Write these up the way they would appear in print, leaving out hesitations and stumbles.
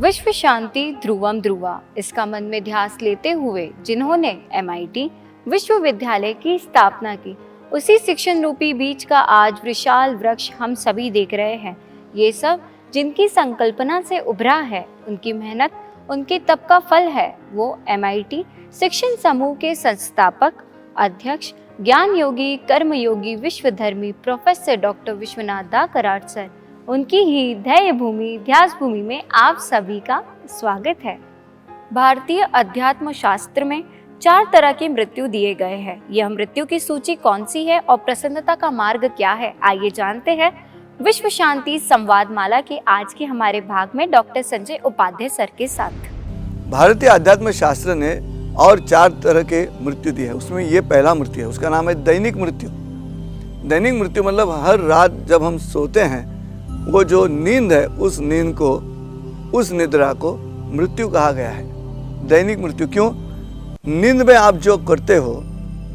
विश्व शांति ध्रुवम ध्रुवा, इसका मन में ध्यास लेते हुए जिन्होंने MIT विश्वविद्यालय की स्थापना की, उसी शिक्षण रूपी बीज का आज विशाल वृक्ष हम सभी देख रहे हैं। ये सब जिनकी संकल्पना से उभरा है, उनकी मेहनत, उनके तप का फल है। वो MIT शिक्षण समूह के संस्थापक, अध्यक्ष, ज्ञान योगी, कर्मयोगी, विश्वधर्मी प्रोफेसर डॉक्टर विश्वनाथ दा कराड सर। उनकी ही ध्येय भूमि ध्यास भूमि में आप सभी का स्वागत है। भारतीय अध्यात्म शास्त्र में 4 तरह की मृत्यु दिए गए हैं। यह मृत्यु की सूची कौन सी है और प्रसन्नता का मार्ग क्या है, आइए जानते हैं विश्व शांति संवाद माला के आज के हमारे भाग में डॉक्टर संजय उपाध्याय सर के साथ। भारतीय अध्यात्म शास्त्र ने और 4 तरह के मृत्यु दी है। उसमें ये पहला मृत्यु है, उसका नाम है दैनिक मृत्यु। दैनिक मृत्यु मतलब हर रात जब हम सोते हैं, वो जो नींद है, उस नींद को, उस निद्रा को मृत्यु कहा गया है। दैनिक मृत्यु क्यों? नींद में आप जो करते हो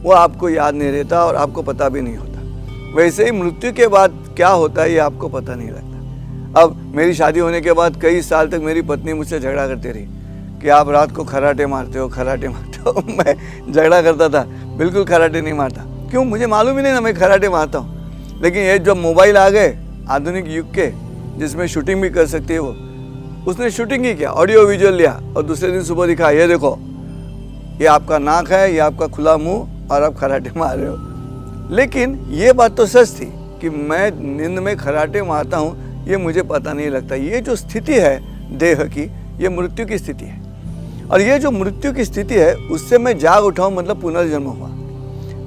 वो आपको याद नहीं रहता और आपको पता भी नहीं होता। वैसे ही मृत्यु के बाद क्या होता है ये आपको पता नहीं लगता। अब मेरी शादी होने के बाद कई साल तक मेरी पत्नी मुझसे झगड़ा करती रही कि आप रात को खराटे मारते हो, खराटे मारते हो। मैं झगड़ा करता था, बिल्कुल खराटे नहीं मारता। क्यों? मुझे मालूम ही नहीं ना मैं खराटे मारता हूँ। लेकिन ये जब मोबाइल आ गए आधुनिक युग के, जिसमें शूटिंग भी कर सकती है, वो उसने शूटिंग ही किया, ऑडियो विजुअल लिया और दूसरे दिन सुबह दिखा, ये देखो ये आपका नाक है, ये आपका खुला मुंह और आप खराटे मार रहे हो। लेकिन ये बात तो सच थी कि मैं नींद में खराटे मारता हूँ, ये मुझे पता नहीं लगता। ये जो स्थिति है देह की, ये मृत्यु की स्थिति है। और ये जो मृत्यु की स्थिति है, उससे मैं जाग उठा हूँ, मतलब पुनर्जन्म हुआ।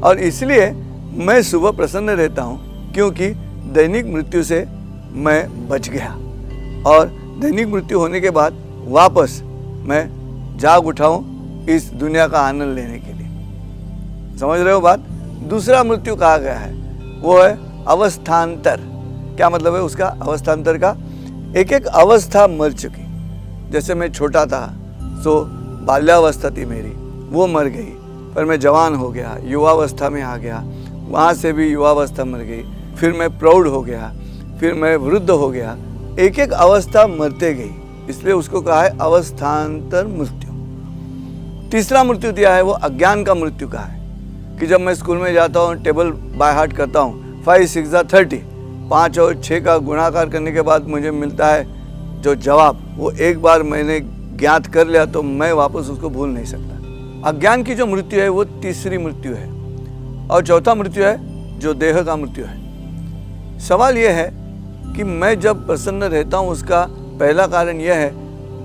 और इसलिए मैं सुबह प्रसन्न रहता हूँ, क्योंकि दैनिक मृत्यु से मैं बच गया। और दैनिक मृत्यु होने के बाद वापस मैं जाग उठा हूँ इस दुनिया का आनंद लेने के लिए। समझ रहे हो बात? दूसरा मृत्यु कहा गया है, वो है अवस्थांतर। क्या मतलब है उसका? अवस्थांतर का एक एक अवस्था मर चुकी। जैसे मैं छोटा था तो बाल्यावस्था थी मेरी, वो मर गई। पर मैं जवान हो गया, युवावस्था में आ गया, वहाँ से भी युवावस्था मर गई। फिर मैं प्रौढ़ हो गया, फिर मैं वृद्ध हो गया। एक एक अवस्था मरते गई, इसलिए उसको कहा है अवस्थांतर मृत्यु। तीसरा मृत्यु दिया है वो अज्ञान का मृत्यु कहा है कि जब मैं स्कूल में जाता हूँ, टेबल बाय हार्ट करता हूँ, 5 6 30, 5 और 6 का गुणाकार करने के बाद मुझे मिलता है जो जवाब, वो एक बार मैंने ज्ञात कर लिया तो मैं वापस उसको भूल नहीं सकता। अज्ञान की जो मृत्यु है वो तीसरी मृत्यु है। और चौथा मृत्यु है जो देह का मृत्यु है। सवाल यह है कि मैं जब प्रसन्न रहता हूँ, उसका पहला कारण यह है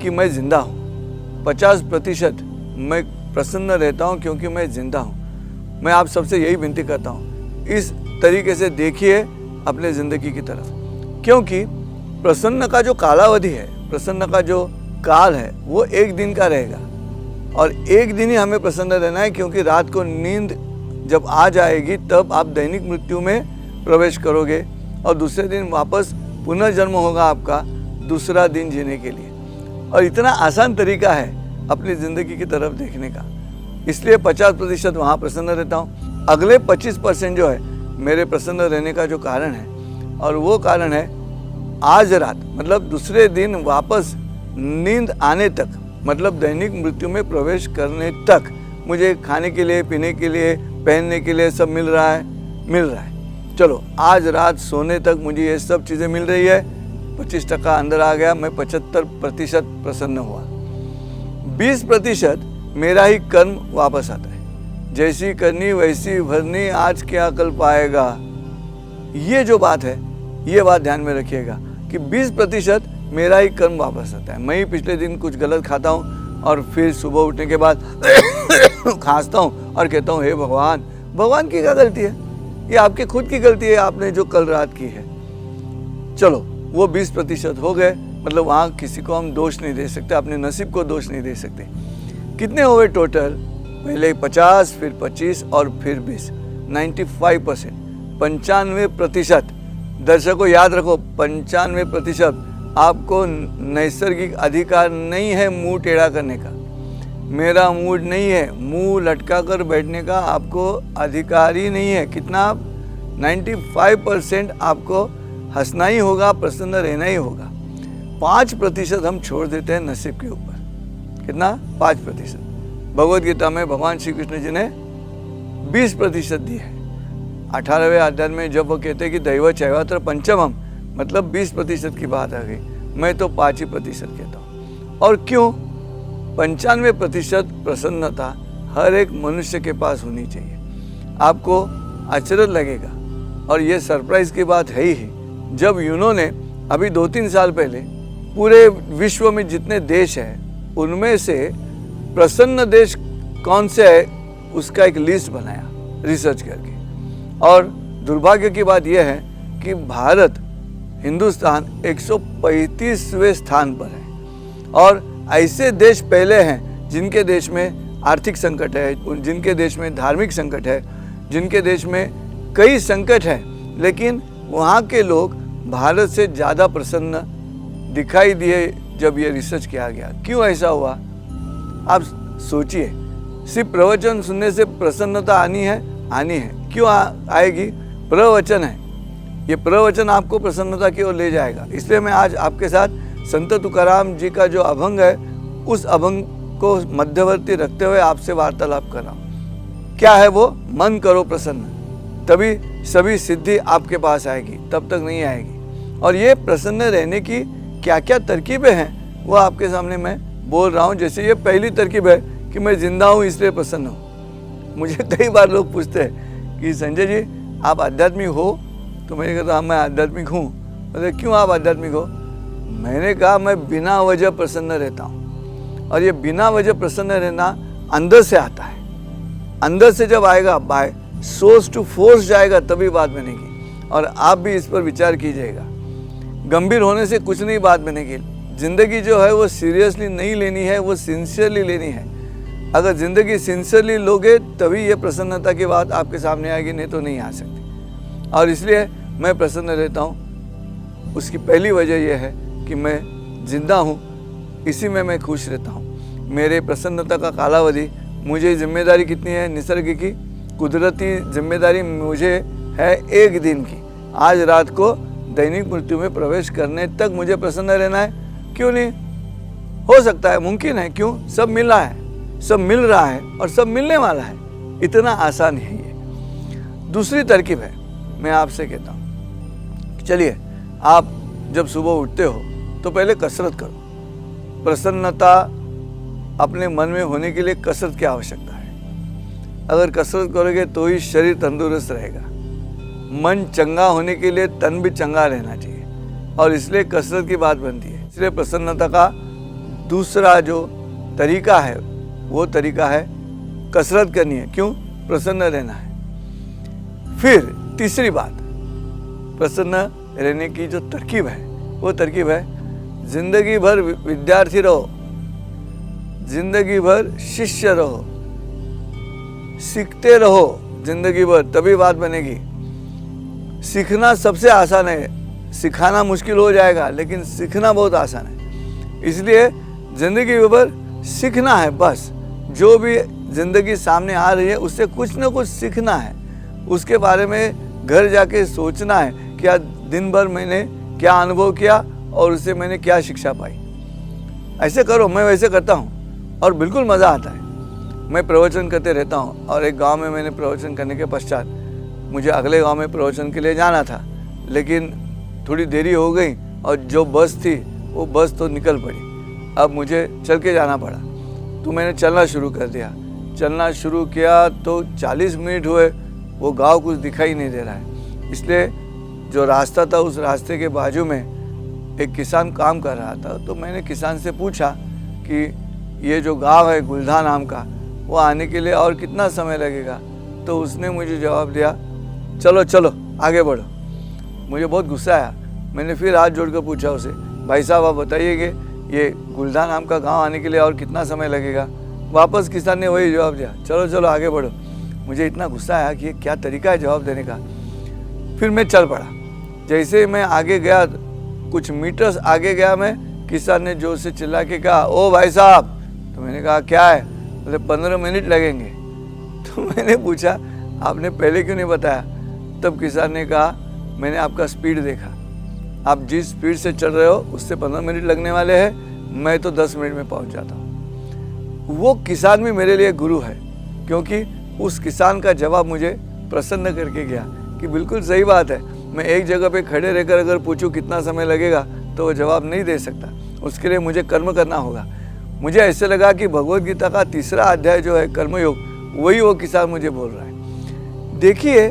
कि मैं जिंदा हूँ। 50% मैं प्रसन्न रहता हूँ क्योंकि मैं जिंदा हूँ। मैं आप सबसे यही विनती करता हूँ, इस तरीके से देखिए अपने ज़िंदगी की तरफ, क्योंकि प्रसन्न का जो कालावधि है, प्रसन्न का जो काल है, वो एक दिन का रहेगा। और एक दिन ही हमें प्रसन्न रहना है, क्योंकि रात को नींद जब आ जाएगी तब आप दैनिक मृत्यु में प्रवेश करोगे और दूसरे दिन वापस पुनर्जन्म होगा आपका दूसरा दिन जीने के लिए। और इतना आसान तरीका है अपनी ज़िंदगी की तरफ देखने का। इसलिए 50% वहाँ प्रसन्न रहता हूँ। अगले 25% जो है मेरे प्रसन्न रहने का जो कारण है, और वो कारण है आज रात, मतलब दूसरे दिन वापस नींद आने तक, मतलब दैनिक मृत्यु में प्रवेश करने तक मुझे खाने के लिए, पीने के लिए, पहनने के लिए सब मिल रहा है। चलो आज रात सोने तक मुझे ये सब चीज़ें मिल रही है। 25% अंदर आ गया, मैं 75% प्रसन्न हुआ। 20% मेरा ही कर्म वापस आता है। जैसी करनी वैसी भरनी, आज क्या कल पाएगा। ये जो बात है, ये बात ध्यान में रखिएगा कि 20% मेरा ही कर्म वापस आता है। मैं ही पिछले दिन कुछ गलत खाता हूँ और फिर सुबह उठने के बाद खांसता हूँ और कहता हूँ हे भगवान। भगवान की क्या गलती है? ये आपकी खुद की गलती है, आपने जो कल रात की है। चलो वो 20% हो गए, मतलब वहाँ किसी को हम दोष नहीं दे सकते, अपने नसीब को दोष नहीं दे सकते। कितने हुए टोटल? पहले 50, फिर 25 और फिर 20, 95%, 95%। दर्शकों याद रखो, 95% आपको नैसर्गिक अधिकार नहीं है मुंह टेढ़ा करने का। मेरा मूड नहीं है, मुंह लटका कर बैठने का आपको अधिकार ही नहीं है। कितना? 95% आपको हंसना ही होगा, प्रसन्न रहना ही होगा। 5% हम छोड़ देते हैं नसीब के ऊपर। कितना? 5%। भगवद गीता में भगवान श्री कृष्ण जी ने 20% दी है। 18वें अध्याय में जब वो कहते हैं कि दैव चैवात्र पंचमम, मतलब 20% की बात आ गई, मैं तो 5% कहता हूँ। और क्यों? 95% प्रसन्नता हर एक मनुष्य के पास होनी चाहिए। आपको आश्चर्य लगेगा, और ये सरप्राइज की बात है ही, जब यूनो ने अभी 2-3 साल पहले पूरे विश्व में जितने देश हैं उनमें से प्रसन्न देश कौन से है उसका एक लिस्ट बनाया रिसर्च करके। और दुर्भाग्य की बात यह है कि भारत, हिंदुस्तान 135वें स्थान पर है। और ऐसे देश पहले हैं जिनके देश में आर्थिक संकट है, जिनके देश में धार्मिक संकट है, जिनके देश में कई संकट हैं, लेकिन वहाँ के लोग भारत से ज़्यादा प्रसन्न दिखाई दिए जब ये रिसर्च किया गया। क्यों ऐसा हुआ? आप सोचिए, सिर्फ प्रवचन सुनने से प्रसन्नता आनी है? आनी है। क्यों आएगी? प्रवचन है, ये प्रवचन आपको प्रसन्नता की ओर ले जाएगा। इसलिए मैं आज आपके साथ संत तुकाराम जी का जो अभंग है, उस अभंग को मध्यवर्ती रखते हुए आपसे वार्तालाप कर रहा हूँ। क्या है वो? मन करो प्रसन्न, तभी सभी सिद्धि आपके पास आएगी, तब तक नहीं आएगी। और ये प्रसन्न रहने की क्या क्या तरकीबें हैं वो आपके सामने मैं बोल रहा हूँ। जैसे ये पहली तरकीब है कि मैं जिंदा हूँ इसलिए प्रसन्न हूँ। मुझे कई बार लोग पूछते हैं कि संजय जी आप आध्यात्मिक हो? तो मैंने कहा हाँ मैं आध्यात्मिक हूँ। बोले क्यों आप आध्यात्मिक हो? मैंने कहा मैं बिना वजह प्रसन्न रहता हूँ, और ये बिना वजह प्रसन्न रहना अंदर से आता है। अंदर से जब आएगा, बाय सोर्स टू फोर्स जाएगा, तभी बात बनेगी। और आप भी इस पर विचार कीजिएगा। गंभीर होने से कुछ नहीं बात बनेगी। जिंदगी जो है वो सीरियसली नहीं लेनी है, वो सिंसियरली लेनी है। अगर जिंदगी सिंसियरली लोगे तभी ये प्रसन्नता की बात आपके सामने आएगी, नहीं तो नहीं आ सकती। और इसलिए मैं प्रसन्न रहता हूँ। उसकी पहली वजह यह है कि मैं जिंदा हूँ, इसी में मैं खुश रहता हूँ। मेरे प्रसन्नता का कालावधि, मुझे जिम्मेदारी कितनी है? निसर्ग की कुदरती जिम्मेदारी मुझे है 1 दिन की। आज रात को दैनिक मृत्यु में प्रवेश करने तक मुझे प्रसन्न रहना है। क्यों नहीं? हो सकता है, मुमकिन है। क्यों? सब मिल रहा है, सब मिल रहा है और सब मिलने वाला है। इतना आसान है ये। दूसरी तरकीब है, मैं आपसे कहता हूँ, चलिए आप जब सुबह उठते हो तो पहले कसरत करो। प्रसन्नता अपने मन में होने के लिए कसरत की आवश्यकता है। अगर कसरत करोगे तो ही शरीर तंदुरुस्त रहेगा। मन चंगा होने के लिए तन भी चंगा रहना चाहिए, और इसलिए कसरत की बात बनती है। इसलिए प्रसन्नता का दूसरा जो तरीका है वो तरीका है कसरत करनी है। क्यों? प्रसन्न रहना है। फिर तीसरी बात, प्रसन्न रहने की जो तरकीब है वो तरकीब है जिंदगी भर विद्यार्थी रहो, जिंदगी भर शिष्य रहो, सीखते रहो जिंदगी भर, तभी बात बनेगी। सीखना सबसे आसान है, सिखाना मुश्किल हो जाएगा, लेकिन सीखना बहुत आसान है। इसलिए जिंदगी भर सीखना है। बस जो भी जिंदगी सामने आ रही है उससे कुछ ना कुछ सीखना है। उसके बारे में घर जाके सोचना है कि आज दिन भर मैंने क्या अनुभव किया और उससे मैंने क्या शिक्षा पाई। ऐसे करो, मैं वैसे करता हूँ और बिल्कुल मज़ा आता है। मैं प्रवचन करते रहता हूँ, और एक गांव में मैंने प्रवचन करने के पश्चात मुझे अगले गांव में प्रवचन के लिए जाना था, लेकिन थोड़ी देरी हो गई और जो बस थी वो बस तो निकल पड़ी। अब मुझे चल के जाना पड़ा, तो मैंने चलना शुरू कर दिया। चलना शुरू किया तो 40 मिनट हुए, वो गांव कुछ दिखाई नहीं दे रहा है। इसलिए जो रास्ता था उस रास्ते के बाजू में एक किसान काम कर रहा था, तो मैंने किसान से पूछा कि ये जो गांव है गुलधा नाम का, वो आने के लिए और कितना समय लगेगा? तो उसने मुझे जवाब दिया, चलो चलो आगे बढ़ो। मुझे बहुत गुस्सा आया। मैंने फिर हाथ जोड़कर पूछा उसे, भाई साहब आप बताइए कि ये गुलधा नाम का गांव आने के लिए और कितना समय लगेगा? वापस किसान ने वही जवाब दिया, चलो चलो आगे बढ़ो। मुझे इतना गुस्सा आया कि ये क्या तरीका है जवाब देने का। फिर मैं चल पड़ा। जैसे मैं आगे गया, कुछ मीटर्स आगे गया मैं, किसान ने जोर से चिल्ला के कहा, ओ भाई साहब। तो मैंने कहा क्या है? बोले 15 मिनट लगेंगे। तो मैंने पूछा आपने पहले क्यों नहीं बताया? तब किसान ने कहा मैंने आपका स्पीड देखा, आप जिस स्पीड से चल रहे हो उससे 15 मिनट लगने वाले हैं, मैं तो 10 मिनट में पहुंच जाता हूँ। वो किसान भी मेरे लिए गुरु है, क्योंकि उस किसान का जवाब मुझे प्रसन्न करके गया कि बिल्कुल सही बात है। मैं एक जगह पे खड़े रहकर अगर पूछूं कितना समय लगेगा तो वो जवाब नहीं दे सकता, उसके लिए मुझे कर्म करना होगा। मुझे ऐसे लगा कि भगवद गीता का 3रा अध्याय जो है कर्मयोग, वही वो किसान मुझे बोल रहा है। देखिए,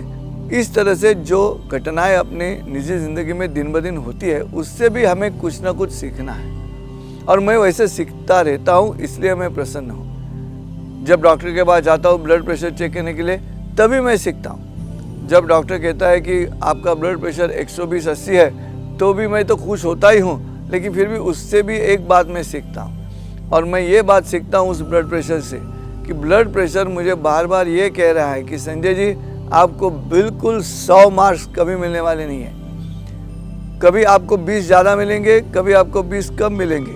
इस तरह से जो घटनाएं अपने निजी ज़िंदगी में दिन ब दिन होती है, उससे भी हमें कुछ ना कुछ सीखना है, और मैं वैसे सीखता रहता हूँ, इसलिए मैं प्रसन्न हूँ। जब डॉक्टर के पास जाता हूँ ब्लड प्रेशर चेक करने के लिए, तभी मैं सीखता हूँ। जब डॉक्टर कहता है कि आपका ब्लड प्रेशर 120/80 है, तो भी मैं तो खुश होता ही हूँ, लेकिन फिर भी उससे भी एक बात मैं सीखता हूँ, और मैं ये बात सीखता हूँ उस ब्लड प्रेशर से कि ब्लड प्रेशर मुझे बार बार ये कह रहा है कि संजय जी, आपको बिल्कुल 100 मार्क्स कभी मिलने वाले नहीं है। कभी आपको 20 ज़्यादा मिलेंगे, कभी आपको 20 कम मिलेंगे।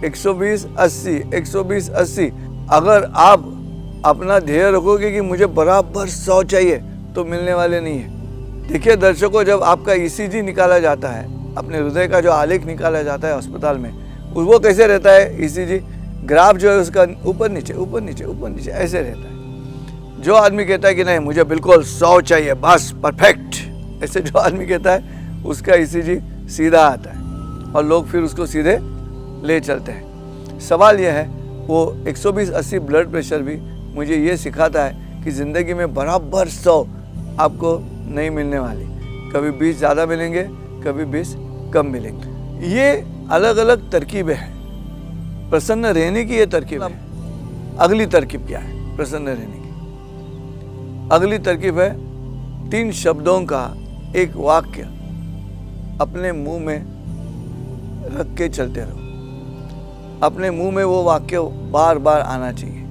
120/80, 120/80। अगर आप अपना ध्येय रखोगे कि मुझे बराबर 100 चाहिए, तो मिलने वाले नहीं है। देखिए दर्शकों, जब आपका ECG निकाला जाता है, अपने हृदय का जो आलेख निकाला जाता है अस्पताल में, वो कैसे रहता है? ECG ग्राफ जो है उसका ऊपर नीचे ऊपर नीचे ऊपर नीचे ऐसे रहता है। जो आदमी कहता है कि नहीं मुझे बिल्कुल 100 चाहिए, बस परफेक्ट, ऐसे जो आदमी कहता है उसका ECG सीधा आता है, और लोग फिर उसको सीधे ले चलते हैं। सवाल यह है, वो 120/80 ब्लड प्रेशर भी मुझे ये सिखाता है कि ज़िंदगी में बराबर 100 आपको नहीं मिलने वाली। कभी 20 ज़्यादा मिलेंगे, कभी 20 कम मिलेंगे। ये अलग अलग तरकीबें हैं प्रसन्न रहने की। ये तरकीब है। अगली तरकीब क्या है प्रसन्न रहने की? अगली तरकीब है 3 शब्दों का एक वाक्य अपने मुंह में रख के चलते रहो। अपने मुंह में वो वाक्य बार बार आना चाहिए,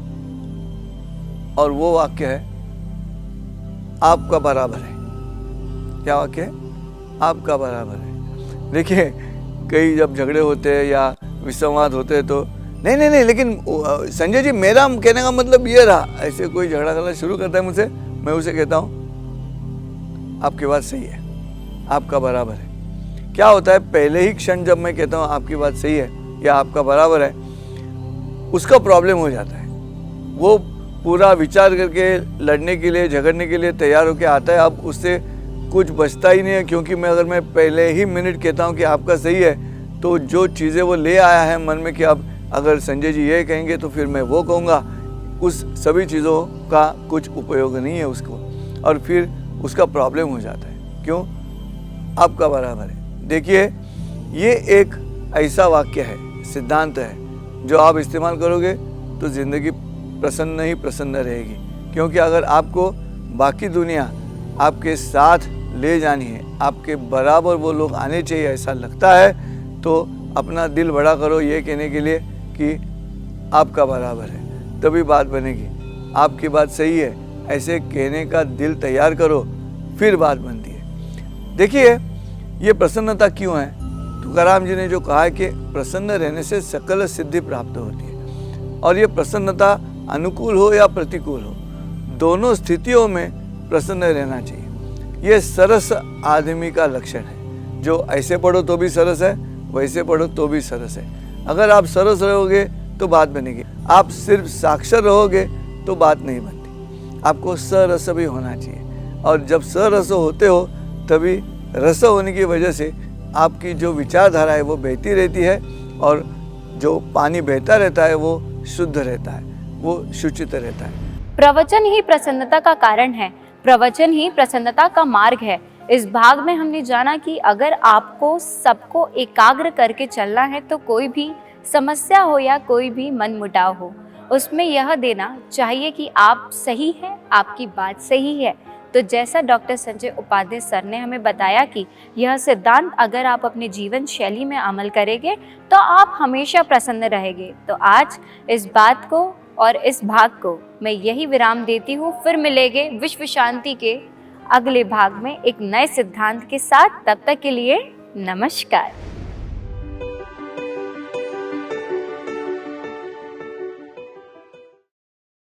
और वो वाक्य है आपका बराबर है। क्या वाक्य है? आपका बराबर है। देखिए, कई जब झगड़े होते हैं या विसंवाद होते हैं तो नहीं, लेकिन संजय जी मेरा कहने का मतलब ये रहा, ऐसे कोई झगड़ा करना शुरू करता है मुझसे, मैं उसे कहता हूँ आपकी बात सही है, आपका बराबर है। क्या होता है, पहले ही क्षण जब मैं कहता हूँ आपकी बात सही है या आपका बराबर है, उसका प्रॉब्लम हो जाता है। वो पूरा विचार करके लड़ने के लिए, झगड़ने के लिए तैयार होकर आता है। अब उससे कुछ बचता ही नहीं है, क्योंकि अगर मैं पहले ही मिनट कहता हूँ कि आपका सही है, तो जो चीज़ें वो ले आया है मन में कि अब अगर संजय जी ये कहेंगे तो फिर मैं वो कहूँगा, उस सभी चीज़ों का कुछ उपयोग नहीं है उसको, और फिर उसका प्रॉब्लम हो जाता है। क्यों? आपका बराबर है। देखिए, ये एक ऐसा वाक्य है, सिद्धांत है, जो आप इस्तेमाल करोगे तो ज़िंदगी प्रसन्न ही प्रसन्न रहेगी। क्योंकि अगर आपको बाकी दुनिया आपके साथ ले जानी है, आपके बराबर वो लोग आने चाहिए ऐसा लगता है, तो अपना दिल बड़ा करो ये कहने के लिए कि आपका बराबर है, तभी बात बनेगी। आपकी बात सही है, ऐसे कहने का दिल तैयार करो, फिर बात बनती है। देखिए, ये प्रसन्नता क्यों है? तुकाराम जी ने जो कहा है कि प्रसन्न रहने से सकल सिद्धि प्राप्त होती है, और ये प्रसन्नता अनुकूल हो या प्रतिकूल हो, दोनों स्थितियों में प्रसन्न रहना चाहिए। ये सरस आदमी का लक्षण है। जो ऐसे पढ़ो तो भी सरस है, वैसे पढ़ो तो भी सरस है। अगर आप सरस रहोगे तो बात बनेगी, आप सिर्फ साक्षर रहोगे तो बात नहीं बनती। आपको सरस भी होना चाहिए, और जब सरस होते हो तभी रस होने की वजह से आपकी जो विचारधारा है वो बहती रहती है, और जो पानी बहता रहता है वो शुद्ध रहता है, वो शुचित रहता है। प्रवचन ही प्रसन्नता का कारण है, प्रवचन ही प्रसन्नता का मार्ग है। इस भाग में हमने जाना कि अगर आपको सबको एकाग्र करके चलना है तो कोई भी समस्या हो या कोई भी मनमुटाव हो, उसमें यह देना चाहिए कि आप सही हैं, आपकी बात सही है। तो जैसा डॉक्टर संजय उपाध्याय सर ने हमें बताया कि यह सिद्धांत अगर आप अपने जीवन शैली में अमल करेंगे तो आप हमेशा प्रसन्न रहेंगे। तो आज इस बात को और इस भाग को मैं यही विराम देती हूँ। फिर मिलेंगे विश्व शांति के अगले भाग में एक नए सिद्धांत के साथ। तब तक के लिए नमस्कार।